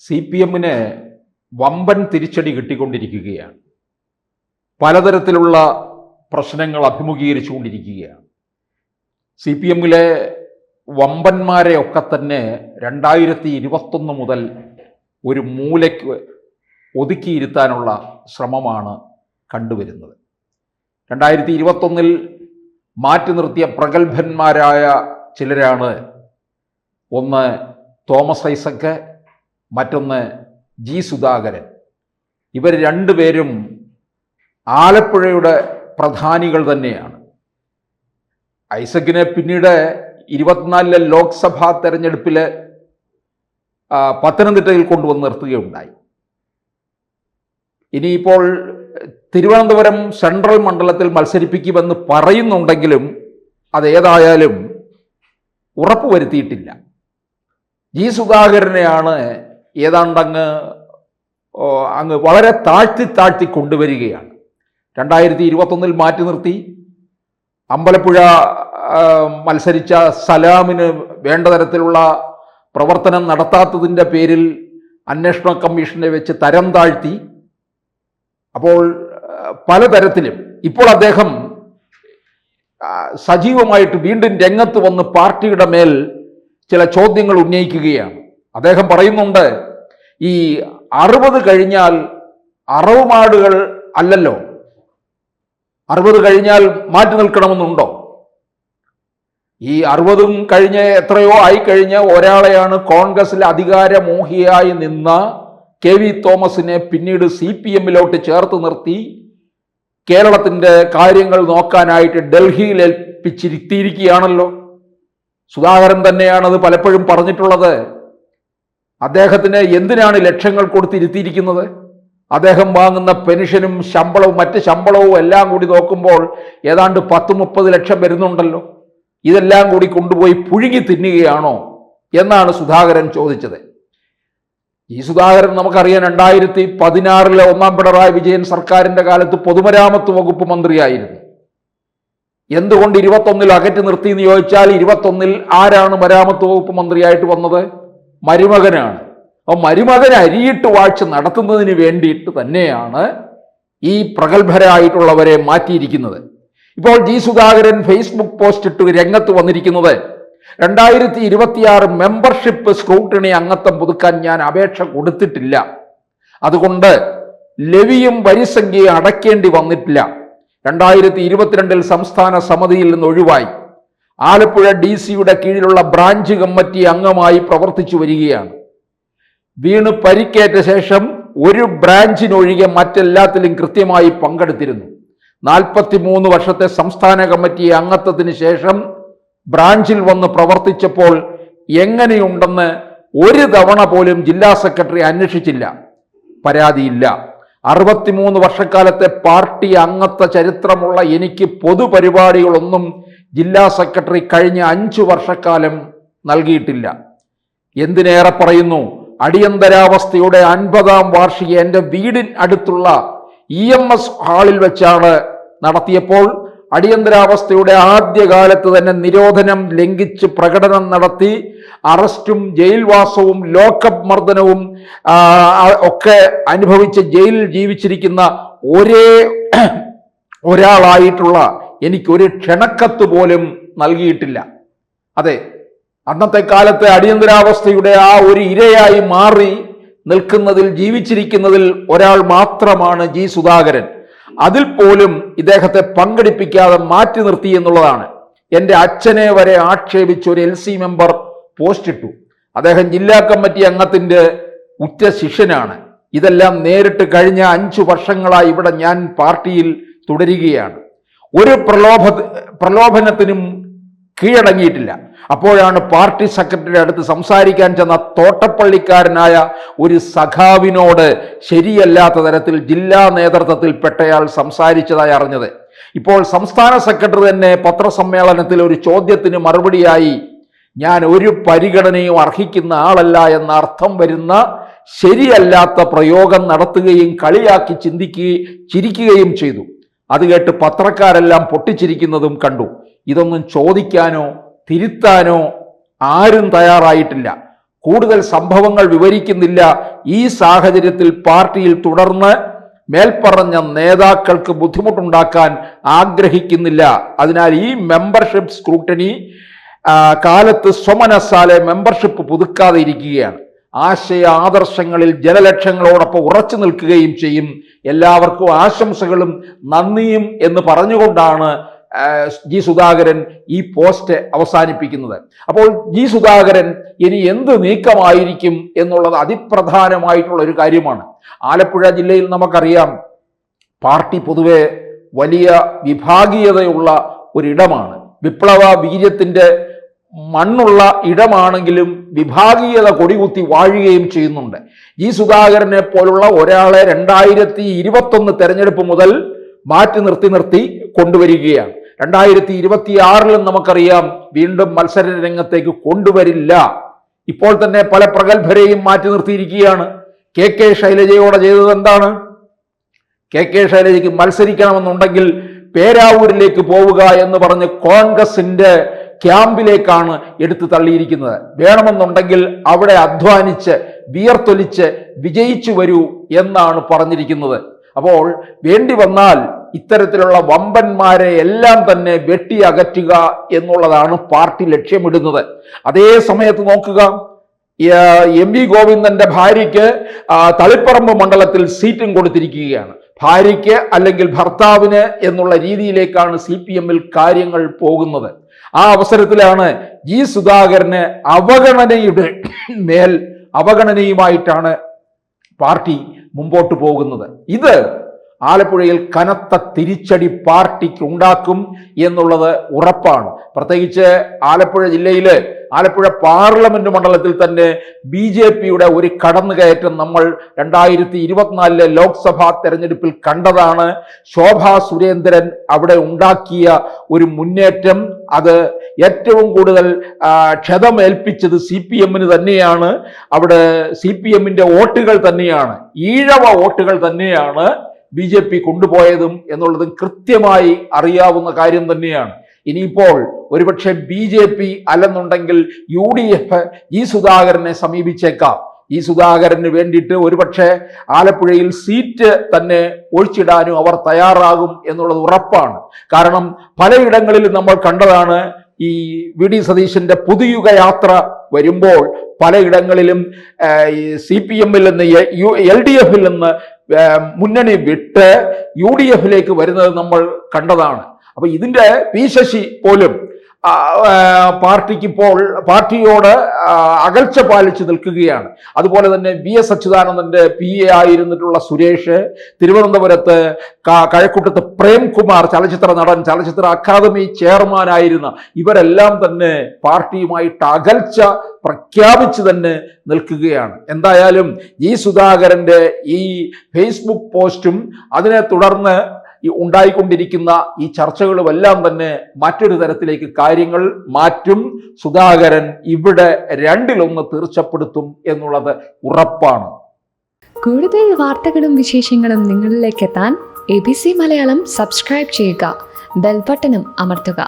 CPM-ന് വമ്പൻ തിരിച്ചടി കിട്ടിക്കൊണ്ടിരിക്കുകയാണ്. പലതരത്തിലുള്ള പ്രശ്നങ്ങൾ അഭിമുഖീകരിച്ചുകൊണ്ടിരിക്കുകയാണ്. CPM-ലെ വമ്പന്മാരെ ഒക്കെ തന്നെ 2021 മുതൽ ഒരു മൂലയ്ക്ക് ഒതുക്കിയിരുത്താനുള്ള ശ്രമമാണ് കണ്ടുവരുന്നത്. 2021 മാറ്റി നിർത്തിയ പ്രഗത്ഭന്മാരായ ചിലരാണ്, ഒന്ന് തോമസ് ഐസക്, മറ്റൊന്ന് ജി സുധാകരൻ. ഇവർ രണ്ടുപേരും ആലപ്പുഴയുടെ പ്രധാനികൾ തന്നെയാണ്. ഐസക്കിനെ പിന്നീട് 24 ലോക്സഭാ തെരഞ്ഞെടുപ്പിൽ പത്തനംതിട്ടയിൽ കൊണ്ടുവന്ന് നിർത്തുകയുണ്ടായി. ഇനിയിപ്പോൾ തിരുവനന്തപുരം സെൻട്രൽ മണ്ഡലത്തിൽ മത്സരിപ്പിക്കുമെന്ന് പറയുന്നുണ്ടെങ്കിലും അതേതായാലും ഉറപ്പുവരുത്തിയിട്ടില്ല. ജി സുധാകരനെയാണ് ഏതാണ്ടങ്ങ് വളരെ താഴ്ത്തി കൊണ്ടുവരികയാണ്. 2021 മാറ്റി നിർത്തി. അമ്പലപ്പുഴ മത്സരിച്ച സലാമിന് വേണ്ട തരത്തിലുള്ള പ്രവർത്തനം നടത്താത്തതിൻ്റെ പേരിൽ അന്വേഷണ കമ്മീഷനെ വെച്ച് തരം താഴ്ത്തി. അപ്പോൾ പലതരത്തിലും ഇപ്പോൾ അദ്ദേഹം സജീവമായിട്ട് വീണ്ടും രംഗത്ത് വന്ന് പാർട്ടിയുടെ മേൽ ചില ചോദ്യങ്ങൾ ഉന്നയിക്കുകയാണ്. അദ്ദേഹം പറയുന്നുണ്ട്, ഈ 60 കഴിഞ്ഞാൽ അറവുമാടുകൾ അല്ലല്ലോ, 60 കഴിഞ്ഞാൽ മാറ്റി നിൽക്കണമെന്നുണ്ടോ? ഈ 60ഉം കഴിഞ്ഞ് എത്രയോ ആയിക്കഴിഞ്ഞ ഒരാളെയാണ് കോൺഗ്രസിൽ അധികാരമോഹിയായി നിന്ന KV തോമസിനെ പിന്നീട് CPM-ലോട്ട് ചേർത്ത് നിർത്തി കേരളത്തിൻ്റെ കാര്യങ്ങൾ നോക്കാനായിട്ട് ഡൽഹിയിൽ ഏൽപ്പിച്ചിരുത്തിയിരിക്കുകയാണല്ലോ. സുധാകരൻ തന്നെയാണത് പലപ്പോഴും പറഞ്ഞിട്ടുള്ളത്. അദ്ദേഹത്തിന് എന്തിനാണ് ലക്ഷങ്ങൾ കൊടുത്തിരുത്തിയിരിക്കുന്നത്? അദ്ദേഹം വാങ്ങുന്ന പെൻഷനും ശമ്പളവും മറ്റ് ശമ്പളവും എല്ലാം കൂടി നോക്കുമ്പോൾ ഏതാണ്ട് 10-30 ലക്ഷം വരുന്നുണ്ടല്ലോ. ഇതെല്ലാം കൂടി കൊണ്ടുപോയി പുഴുങ്ങി തിന്നുകയാണോ എന്നാണ് സുധാകരൻ ചോദിച്ചത്. ഈ സുധാകരൻ നമുക്കറിയാം, 2016 ഒന്നാം പിണറായി വിജയൻ സർക്കാരിൻ്റെ കാലത്ത് പൊതുമരാമത്ത് വകുപ്പ് മന്ത്രിയായിരുന്നു. എന്തുകൊണ്ട് 21 അകറ്റി നിർത്തി എന്ന് ചോദിച്ചാൽ, 21 ആരാണ് മരാമത്ത് വകുപ്പ് മന്ത്രിയായിട്ട് വന്നത്? മരുമകനാണ്. അപ്പോൾ മരുമകൻ അരിയിട്ട് വാഴ്ച നടത്തുന്നതിന് വേണ്ടിയിട്ട് തന്നെയാണ് ഈ പ്രഗത്ഭരായിട്ടുള്ളവരെ മാറ്റിയിരിക്കുന്നത്. ഇപ്പോൾ ജി സുധാകരൻ ഫേസ്ബുക്ക് പോസ്റ്റ് ഇട്ട് രംഗത്ത് വന്നിരിക്കുന്നത്, 2026 മെമ്പർഷിപ്പ് സ്ക്രൂട്ടിനി അംഗത്വം പുതുക്കാൻ ഞാൻ അപേക്ഷ കൊടുത്തിട്ടില്ല, അതുകൊണ്ട് ലെവിയും വരിസംഖ്യയും അടയ്ക്കേണ്ടി വന്നിട്ടില്ല. 2022 സംസ്ഥാന സമിതിയിൽ നിന്ന് ഒഴിവായി. ആലപ്പുഴ DC-യുടെ കീഴിലുള്ള ബ്രാഞ്ച് കമ്മിറ്റി അംഗമായി പ്രവർത്തിച്ചു വരികയാണ്. വീണ് പരിക്കേറ്റ ശേഷം ഒരു ബ്രാഞ്ചിനൊഴികെ മറ്റെല്ലാത്തിലും കൃത്യമായി പങ്കെടുത്തിരുന്നു. 43 വർഷത്തെ സംസ്ഥാന കമ്മിറ്റി അംഗത്വത്തിന് ശേഷം ബ്രാഞ്ചിൽ വന്ന് പ്രവർത്തിച്ചപ്പോൾ എങ്ങനെയുണ്ടെന്ന് ഒരു തവണ പോലും ജില്ലാ സെക്രട്ടറി അന്വേഷിച്ചില്ല, പരാതിയില്ല. 63 വർഷക്കാലത്തെ പാർട്ടി അംഗത്വ ചരിത്രമുള്ള എനിക്ക് പൊതുപരിപാടികളൊന്നും ജില്ലാ സെക്രട്ടറി കഴിഞ്ഞ 5 വർഷക്കാലം നൽകിയിട്ടില്ല. എന്തിനേറെ പറയുന്നു, അടിയന്തരാവസ്ഥയുടെ 50ാം വാർഷിക എൻ്റെ വീടിന് അടുത്തുള്ള EMS ഹാളിൽ വെച്ചാണ് നടത്തിയപ്പോൾ അടിയന്തരാവസ്ഥയുടെ ആദ്യകാലത്ത് തന്നെ നിരോധനം ലംഘിച്ച് പ്രകടനം നടത്തി അറസ്റ്റും ജയിൽവാസവും ലോക്കപ്പ് മർദ്ദനവും ഒക്കെ അനുഭവിച്ച് ജയിലിൽ ജീവിച്ചിരിക്കുന്ന ഒരാളായിട്ടുള്ള എനിക്കൊരു ക്ഷണക്കത്ത് പോലും നൽകിയിട്ടില്ല. അതെ, അന്നത്തെ കാലത്ത് അടിയന്തരാവസ്ഥയുടെ ആ ഒരു ഇരയായി മാറി നിൽക്കുന്നതിൽ, ജീവിച്ചിരിക്കുന്നതിൽ ഒരാൾ മാത്രമാണ് ജി സുധാകരൻ. അതിൽ പോലും ഇദ്ദേഹത്തെ പങ്കെടുപ്പിക്കാതെ മാറ്റി നിർത്തി എന്നുള്ളതാണ്. എൻ്റെ അച്ഛനെ വരെ ആക്ഷേപിച്ച ഒരു LC മെമ്പർ പോസ്റ്റ് ഇട്ടു. അദ്ദേഹം ജില്ലാ കമ്മിറ്റി അംഗത്തിൻ്റെ ഉറ്റ ശിഷ്യനാണ്. ഇതെല്ലാം നേരിട്ട് കഴിഞ്ഞ 5 വർഷങ്ങളായി ഇവിടെ ഞാൻ പാർട്ടിയിൽ തുടരുകയാണ്. ഒരു പ്രലോഭനത്തിനും കീഴടങ്ങിയിട്ടില്ല. അപ്പോഴാണ് പാർട്ടി സെക്രട്ടറിയുടെ അടുത്ത് സംസാരിക്കാൻ ചെന്ന തോട്ടപ്പള്ളിക്കാരനായ ഒരു സഖാവിനോട് ശരിയല്ലാത്ത തരത്തിൽ ജില്ലാ നേതൃത്വത്തിൽപ്പെട്ടയാൾ സംസാരിച്ചതായി അറിഞ്ഞത്. ഇപ്പോൾ സംസ്ഥാന സെക്രട്ടറി തന്നെ പത്രസമ്മേളനത്തിൽ ഒരു ചോദ്യത്തിന് മറുപടിയായി, ഞാൻ ഒരു പരിഗണനയും അർഹിക്കുന്ന ആളല്ല എന്ന അർത്ഥം വരുന്ന ശരിയല്ലാത്ത പ്രയോഗം നടത്തുകയും കളിയാക്കി ചിരിക്കുകയും ചെയ്തു. അത് കേട്ട് പത്രക്കാരെല്ലാം പൊട്ടിച്ചിരിക്കുന്നതും കണ്ടു. ഇതൊന്നും ചോദിക്കാനോ തിരുത്താനോ ആരും തയ്യാറായിട്ടില്ല. കൂടുതൽ സംഭവങ്ങൾ വിവരിക്കുന്നില്ല. ഈ സാഹചര്യത്തിൽ പാർട്ടിയിൽ തുടർന്ന് മേൽപ്പറഞ്ഞ നേതാക്കൾക്ക് ബുദ്ധിമുട്ടുണ്ടാക്കാൻ ആഗ്രഹിക്കുന്നില്ല. അതിനാൽ ഈ മെമ്പർഷിപ്പ് സ്ക്രൂട്ടനി കാലത്ത് സ്വമനസ്സാലെ മെമ്പർഷിപ്പ് പുതുക്കാതെ ഇരിക്കുകയാണ്. ആശയ ആദർശങ്ങളിൽ ജനലക്ഷങ്ങളോടൊപ്പം ഉറച്ചു നിൽക്കുകയും ചെയ്യും. എല്ലാവർക്കും ആശംസകളും നന്ദിയും എന്ന് പറഞ്ഞുകൊണ്ടാണ് ജി സുധാകരൻ ഈ പോസ്റ്റ് അവസാനിപ്പിക്കുന്നത്. അപ്പോൾ ജി സുധാകരൻ ഇനി എന്ത് നീക്കമായിരിക്കും എന്നുള്ളത് അതിപ്രധാനമായിട്ടുള്ള ഒരു കാര്യമാണ്. ആലപ്പുഴ ജില്ലയിൽ നമുക്കറിയാം, പാർട്ടി പൊതുവെ വലിയ വിഭാഗീയതയുള്ള ഒരിടമാണ്. വിപ്ലവ വീര്യത്തിൻ്റെ മണ്ണുള്ള ഇടമാണെങ്കിലും വിഭാഗീയത കൊടികുത്തി വാഴുകയും ചെയ്യുന്നുണ്ട്. ജി സുധാകരനെ പോലുള്ള ഒരാളെ 2021 തെരഞ്ഞെടുപ്പ് മുതൽ മാറ്റി നിർത്തി കൊണ്ടുവരികയാണ്. 2026 നമുക്കറിയാം വീണ്ടും മത്സര രംഗത്തേക്ക് കൊണ്ടുവരില്ല. ഇപ്പോൾ തന്നെ പല പ്രഗത്ഭരെയും മാറ്റി നിർത്തിയിരിക്കുകയാണ്. കെ ശൈലജയോടെ ചെയ്തത് എന്താണ്? കെ ശൈലജയ്ക്ക് മത്സരിക്കണമെന്നുണ്ടെങ്കിൽ പേരാവൂരിലേക്ക് പോവുക എന്ന് പറഞ്ഞ് കോൺഗ്രസിന്റെ ക്യാമ്പിലേക്കാണ് എടുത്തു തള്ളിയിരിക്കുന്നത്. വേണമെന്നുണ്ടെങ്കിൽ അവിടെ അധ്വാനിച്ച് വിയർത്തൊലിച്ച് വിജയിച്ചു വരൂ എന്നാണ് പറഞ്ഞിരിക്കുന്നത്. അപ്പോൾ വേണ്ടി വന്നാൽ ഇത്തരത്തിലുള്ള വമ്പന്മാരെ എല്ലാം തന്നെ വെട്ടി അകറ്റുക എന്നുള്ളതാണ് പാർട്ടി ലക്ഷ്യമിടുന്നത്. അതേ സമയത്ത് നോക്കുക, എം വി ഗോവിന്ദന്റെ ഭാര്യയ്ക്ക് തളിപ്പറമ്പ് മണ്ഡലത്തിൽ സീറ്റും കൊടുത്തിരിക്കുകയാണ്. ഭാര്യയ്ക്ക് അല്ലെങ്കിൽ ഭർത്താവിന് എന്നുള്ള രീതിയിലേക്കാണ് CPM-ൽ കാര്യങ്ങൾ പോകുന്നത്. ആ അവസരത്തിലാണ് ജി സുധാകരന് അവഗണനയുടെ മേൽ അവഗണനയുമായിട്ടാണ് പാർട്ടി മുമ്പോട്ട് പോകുന്നത്. ഇത് ആലപ്പുഴയിൽ കനത്ത തിരിച്ചടി പാർട്ടിക്ക് ഉണ്ടാക്കും എന്നുള്ളത് ഉറപ്പാണ്. പ്രത്യേകിച്ച് ആലപ്പുഴ ജില്ലയിലെ ആലപ്പുഴ പാർലമെന്റ് മണ്ഡലത്തിൽ തന്നെ BJPയുടെ ഒരു കടന്നുകയറ്റം നമ്മൾ 2024 ലോക്സഭാ തെരഞ്ഞെടുപ്പിൽ കണ്ടതാണ്. ശോഭാ സുരേന്ദ്രൻ അവിടെ ഉണ്ടാക്കിയ ഒരു മുന്നേറ്റം, അത് ഏറ്റവും കൂടുതൽ ക്ഷതമേൽപ്പിച്ചത് CPM-ന് തന്നെയാണ്. അവിടെ CPM-ന്റെ വോട്ടുകൾ തന്നെയാണ്, ഈഴവ വോട്ടുകൾ തന്നെയാണ് BJP കൊണ്ടുപോയതും എന്നുള്ളതും കൃത്യമായി അറിയാവുന്ന കാര്യം തന്നെയാണ്. ഇനിയിപ്പോൾ ഒരുപക്ഷെ BJP അല്ലെന്നുണ്ടെങ്കിൽ UDF ജി സുധാകരനെ സമീപിച്ചേക്കാം. ഈ സുധാകരന് വേണ്ടിയിട്ട് ഒരുപക്ഷെ ആലപ്പുഴയിൽ സീറ്റ് തന്നെ ഒഴിച്ചിടാനും അവർ തയ്യാറാകും എന്നുള്ളത് ഉറപ്പാണ്. കാരണം പലയിടങ്ങളിലും നമ്മൾ കണ്ടതാണ്, ഈ VD സതീശന്റെ പുതുയുഗ യാത്ര വരുമ്പോൾ പലയിടങ്ങളിലും CPM-ൽ നിന്ന് LDF-ൽ നിന്ന് മുന്നണി വിട്ട് UDF-ലേക്ക് വരുന്നത് നമ്മൾ കണ്ടതാണ്. അപ്പൊ ഇതിന്റെ പി ശശി പോലും പാർട്ടിയോട് അകൽച്ച പാലിച്ചു നിൽക്കുകയാണ്. അതുപോലെ തന്നെ VS അച്യുതാനന്ദന്റെ PA ആയിരുന്നിട്ടുള്ള സുരേഷ്, തിരുവനന്തപുരത്ത് കഴക്കൂട്ടത്ത് പ്രേംകുമാർ ചലച്ചിത്ര നടൻ, ചലച്ചിത്ര അക്കാദമി ചെയർമാൻ ആയിരുന്ന ഇവരെല്ലാം തന്നെ പാർട്ടിയുമായിട്ട് അകൽച്ച പ്രഖ്യാപിച്ചു തന്നെ നിൽക്കുകയാണ്. എന്തായാലും ഈ സുധാകരന്റെ ഈ ഫേസ്ബുക്ക് പോസ്റ്റും അതിനെ തുടർന്ന് ഉണ്ടായിക്കൊണ്ടിരിക്കുന്ന ഈ ചർച്ചകളുമെല്ലാം തന്നെ മറ്റൊരു തരത്തിലേക്ക് കാര്യങ്ങൾ മാറ്റും. സുധാകരൻ ഇവിടെ 2-1 തീർച്ചപ്പെടുത്തും എന്നുള്ളത് ഉറപ്പാണ്. കൂടുതൽ വാർത്തകളും വിശേഷങ്ങളും നിങ്ങളിലേക്ക് എത്താൻ ABC മലയാളം സബ്സ്ക്രൈബ് ചെയ്യുക, ബെൽ ബട്ടണും അമർത്തുക.